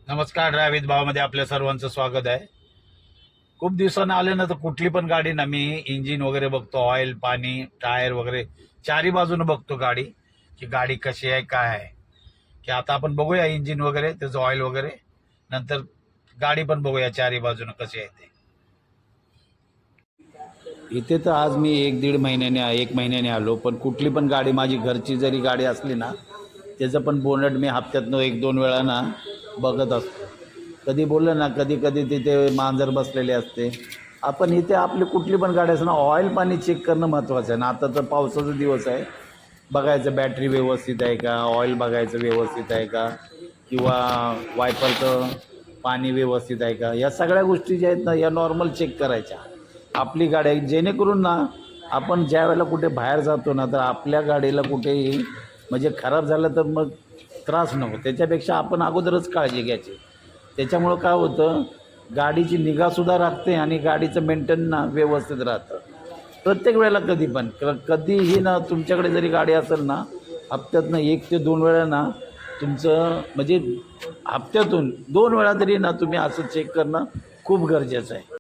नमस्कार. ड्रायव्हित भावामध्ये आपल्या सर्वांचं स्वागत आहे. खूप दिवसानं आले ना, तर कुठली पण गाडी ना मी इंजिन वगैरे बघतो, ऑइल, पाणी, टायर वगैरे चारी बाजूनं बघतो गाडी, की गाडी कशी आहे, काय आहे. की आता आपण बघूया इंजिन वगैरे, त्याचं ऑइल वगैरे, नंतर गाडी पण बघूया चारी बाजूनं कशी आहे ते. इथे तर आज मी एक महिन्याने आलो, पण कुठली पण गाडी माझी घरची जरी गाडी असली ना, त्याचं पण बोनट मी हप्त्यातनं 1-2 वेळा ना बघत असतो. कधी बोललं ना, कधी कधी तिथे मांजर बसलेले असते. आपण इथे आपली कुठली पण गाडी असं ना, ऑइल पाणी चेक करणं महत्त्वाचं आहे ना. आता तर पावसाचा दिवस आहे, बघायचं बॅटरी व्यवस्थित आहे का, ऑइल बघायचं व्यवस्थित आहे का, किंवा वायपरचं पाणी व्यवस्थित आहे का. या सगळ्या गोष्टी ज्या आहेत ना, या नॉर्मल चेक करायच्या आपली गाडी आहे, जेणेकरून ना आपण ज्या वेळेला कुठे बाहेर जातो ना, तर आपल्या गाडीला कुठेही म्हणजे खराब झालं तर मग त्रास नको. त्याच्यापेक्षा आपण अगोदरच काळजी घ्यायची. त्याच्यामुळं काय होतं, गाडीची निगासुद्धा राखते आणि गाडीचं मेंटेन ना व्यवस्थित राहतं प्रत्येक वेळेला. कधी पण कधीही ना तुमच्याकडे जरी गाडी असेल ना, हप्त्यातनं 1 ते 2 वेळा ना तुमचं म्हणजे हप्त्यातून 2 वेळा तरी ना तुम्ही असं चेक करणं खूप गरजेचं आहे.